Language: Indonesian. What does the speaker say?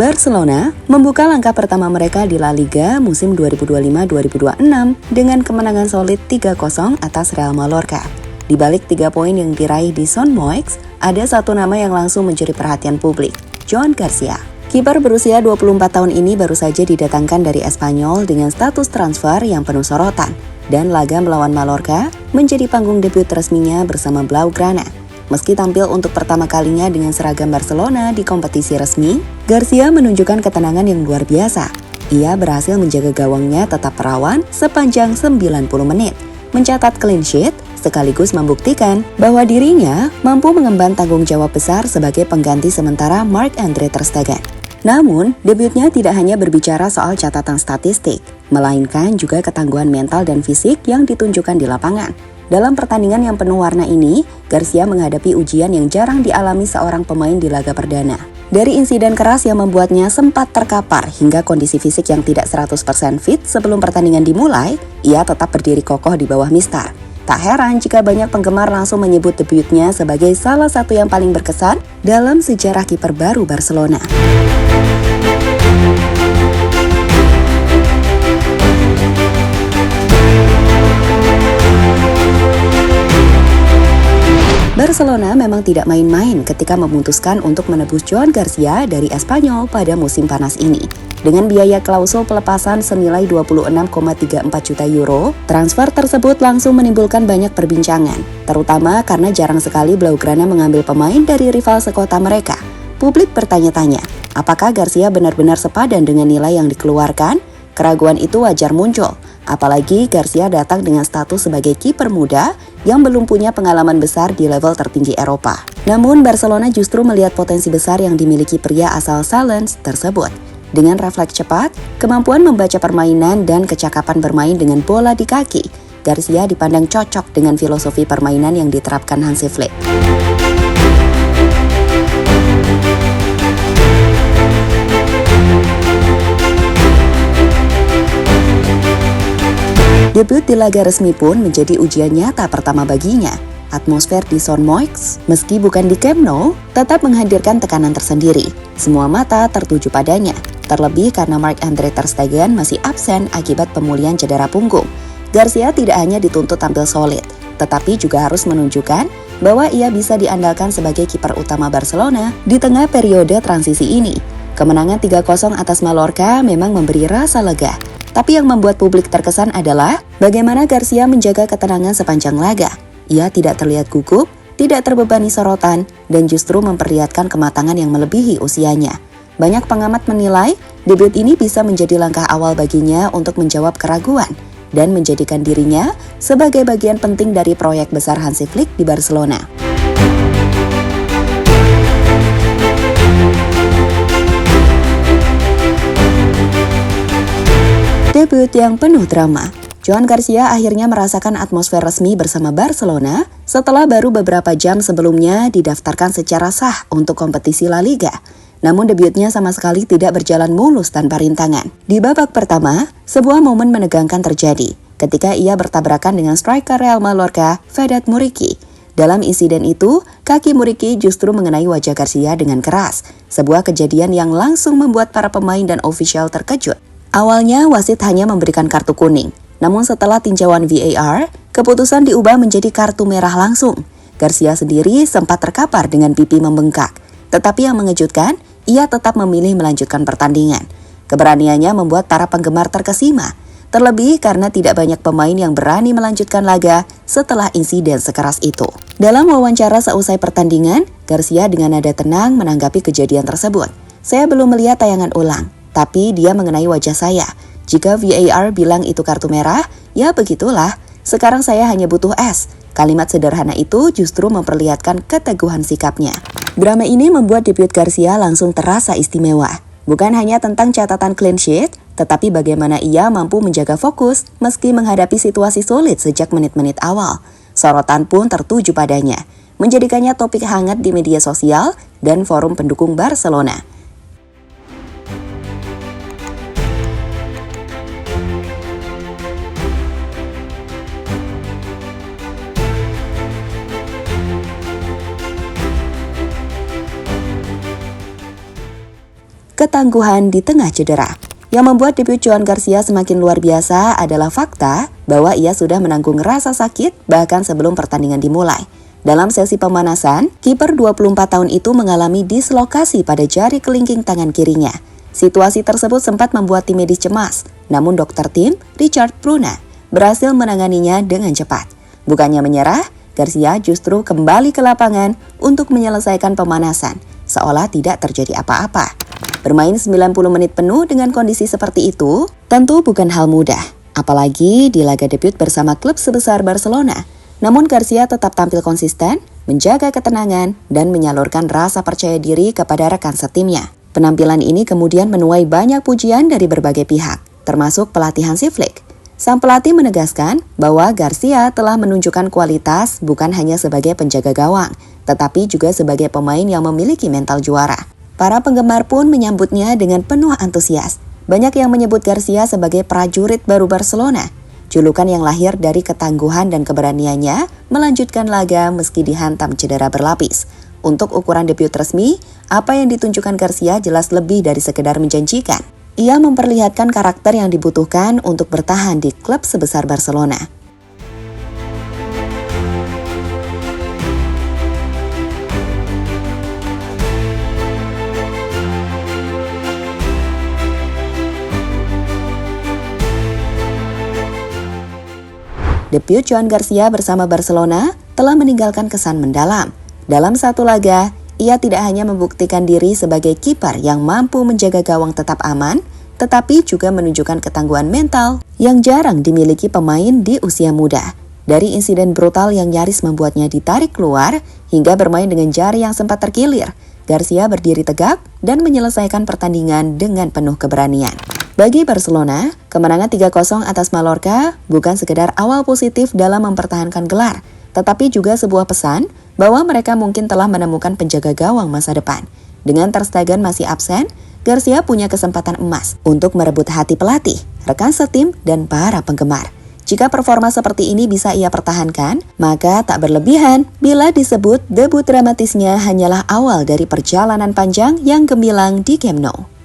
Barcelona membuka langkah pertama mereka di La Liga musim 2025-2026 dengan kemenangan solid 3-0 atas Real Mallorca. Di balik 3 poin yang diraih di Son Moix, ada satu nama yang langsung mencuri perhatian publik, Joan Garcia. Kiper berusia 24 tahun ini baru saja didatangkan dari Espanyol dengan status transfer yang penuh sorotan, dan laga melawan Mallorca menjadi panggung debut resminya bersama Blaugrana. Meski tampil untuk pertama kalinya dengan seragam Barcelona di kompetisi resmi, Garcia menunjukkan ketenangan yang luar biasa. Ia berhasil menjaga gawangnya tetap perawan sepanjang 90 menit, mencatat clean sheet, sekaligus membuktikan bahwa dirinya mampu mengemban tanggung jawab besar sebagai pengganti sementara Marc-Andre ter Stegen. Namun, debutnya tidak hanya berbicara soal catatan statistik, melainkan juga ketangguhan mental dan fisik yang ditunjukkan di lapangan. Dalam pertandingan yang penuh warna ini, Garcia menghadapi ujian yang jarang dialami seorang pemain di laga perdana. Dari insiden keras yang membuatnya sempat terkapar hingga kondisi fisik yang tidak 100% fit sebelum pertandingan dimulai, ia tetap berdiri kokoh di bawah Mister. Tak heran jika banyak penggemar langsung menyebut debutnya sebagai salah satu yang paling berkesan dalam sejarah kiper baru Barcelona. Barcelona memang tidak main-main ketika memutuskan untuk menebus Joan Garcia dari Espanyol pada musim panas ini. Dengan biaya klausul pelepasan senilai 26,34 juta euro, transfer tersebut langsung menimbulkan banyak perbincangan, terutama karena jarang sekali Blaugrana mengambil pemain dari rival sekota mereka. Publik bertanya-tanya, apakah Garcia benar-benar sepadan dengan nilai yang dikeluarkan? Keraguan itu wajar muncul, apalagi Garcia datang dengan status sebagai kiper muda yang belum punya pengalaman besar di level tertinggi Eropa. Namun Barcelona justru melihat potensi besar yang dimiliki pria asal Sallents tersebut. Dengan refleks cepat, kemampuan membaca permainan dan kecakapan bermain dengan bola di kaki, Garcia dipandang cocok dengan filosofi permainan yang diterapkan Hansi Flick. Debut di laga resmi pun menjadi ujian nyata pertama baginya. Atmosfer di Son Moix, meski bukan di Camp Nou, tetap menghadirkan tekanan tersendiri. Semua mata tertuju padanya, terlebih karena Marc-Andre ter Stegen masih absen akibat pemulihan cedera punggung. Garcia tidak hanya dituntut tampil solid, tetapi juga harus menunjukkan bahwa ia bisa diandalkan sebagai kiper utama Barcelona di tengah periode transisi ini. Kemenangan 3-0 atas Mallorca memang memberi rasa lega. Tapi yang membuat publik terkesan adalah bagaimana Garcia menjaga ketenangan sepanjang laga. Ia tidak terlihat gugup, tidak terbebani sorotan, dan justru memperlihatkan kematangan yang melebihi usianya. Banyak pengamat menilai debut ini bisa menjadi langkah awal baginya untuk menjawab keraguan dan menjadikan dirinya sebagai bagian penting dari proyek besar Hansi Flick di Barcelona. Debut yang penuh drama. Joan Garcia akhirnya merasakan atmosfer resmi bersama Barcelona setelah baru beberapa jam sebelumnya didaftarkan secara sah untuk kompetisi La Liga. Namun debutnya sama sekali tidak berjalan mulus tanpa rintangan. Di babak pertama, sebuah momen menegangkan terjadi ketika ia bertabrakan dengan striker Real Mallorca, Vedat Muriqi. Dalam insiden itu, kaki Muriqi justru mengenai wajah Garcia dengan keras. Sebuah kejadian yang langsung membuat para pemain dan ofisial terkejut. Awalnya wasit hanya memberikan kartu kuning, namun setelah tinjauan VAR, keputusan diubah menjadi kartu merah langsung. Garcia sendiri sempat terkapar dengan pipi membengkak, tetapi yang mengejutkan, ia tetap memilih melanjutkan pertandingan. Keberaniannya membuat para penggemar terkesima, terlebih karena tidak banyak pemain yang berani melanjutkan laga setelah insiden sekeras itu. Dalam wawancara seusai pertandingan, Garcia dengan nada tenang menanggapi kejadian tersebut. "Saya belum melihat tayangan ulang. Tapi dia mengenai wajah saya. Jika VAR bilang itu kartu merah, ya begitulah. Sekarang saya hanya butuh es." Kalimat sederhana itu justru memperlihatkan keteguhan sikapnya. Drama ini membuat debut Garcia langsung terasa istimewa. Bukan hanya tentang catatan clean sheet, tetapi bagaimana ia mampu menjaga fokus meski menghadapi situasi sulit sejak menit-menit awal. Sorotan pun tertuju padanya, menjadikannya topik hangat di media sosial dan forum pendukung Barcelona. ketangguhan di tengah cedera. Yang membuat debut Joan Garcia semakin luar biasa adalah fakta bahwa ia sudah menanggung rasa sakit bahkan sebelum pertandingan dimulai. Dalam sesi pemanasan, kiper 24 tahun itu mengalami dislokasi pada jari kelingking tangan kirinya. Situasi tersebut sempat membuat tim medis cemas, namun dokter tim, Richard Bruna, berhasil menanganinya dengan cepat. Bukannya menyerah, Garcia justru kembali ke lapangan untuk menyelesaikan pemanasan, seolah tidak terjadi apa-apa. Bermain 90 menit penuh dengan kondisi seperti itu tentu bukan hal mudah, apalagi di laga debut bersama klub sebesar Barcelona. Namun Garcia tetap tampil konsisten, menjaga ketenangan, dan menyalurkan rasa percaya diri kepada rekan setimnya. Penampilan ini kemudian menuai banyak pujian dari berbagai pihak, termasuk pelatih Hansi Flick. Sang pelatih menegaskan bahwa Garcia telah menunjukkan kualitas bukan hanya sebagai penjaga gawang, tetapi juga sebagai pemain yang memiliki mental juara. Para penggemar pun menyambutnya dengan penuh antusias. Banyak yang menyebut Garcia sebagai prajurit baru Barcelona. Julukan yang lahir dari ketangguhan dan keberaniannya melanjutkan laga meski dihantam cedera berlapis. Untuk ukuran debut resmi, apa yang ditunjukkan Garcia jelas lebih dari sekedar menjanjikan. Ia memperlihatkan karakter yang dibutuhkan untuk bertahan di klub sebesar Barcelona. Debut Joan Garcia bersama Barcelona telah meninggalkan kesan mendalam. Dalam satu laga, ia tidak hanya membuktikan diri sebagai kiper yang mampu menjaga gawang tetap aman, tetapi juga menunjukkan ketangguhan mental yang jarang dimiliki pemain di usia muda. Dari insiden brutal yang nyaris membuatnya ditarik keluar, hingga bermain dengan jari yang sempat terkilir, Garcia berdiri tegak dan menyelesaikan pertandingan dengan penuh keberanian. Bagi Barcelona, kemenangan 3-0 atas Mallorca bukan sekedar awal positif dalam mempertahankan gelar, tetapi juga sebuah pesan bahwa mereka mungkin telah menemukan penjaga gawang masa depan. Dengan Ter Stegen masih absen, Garcia punya kesempatan emas untuk merebut hati pelatih, rekan setim, dan para penggemar. Jika performa seperti ini bisa ia pertahankan, maka tak berlebihan bila disebut debut dramatisnya hanyalah awal dari perjalanan panjang yang gemilang di Camp Nou.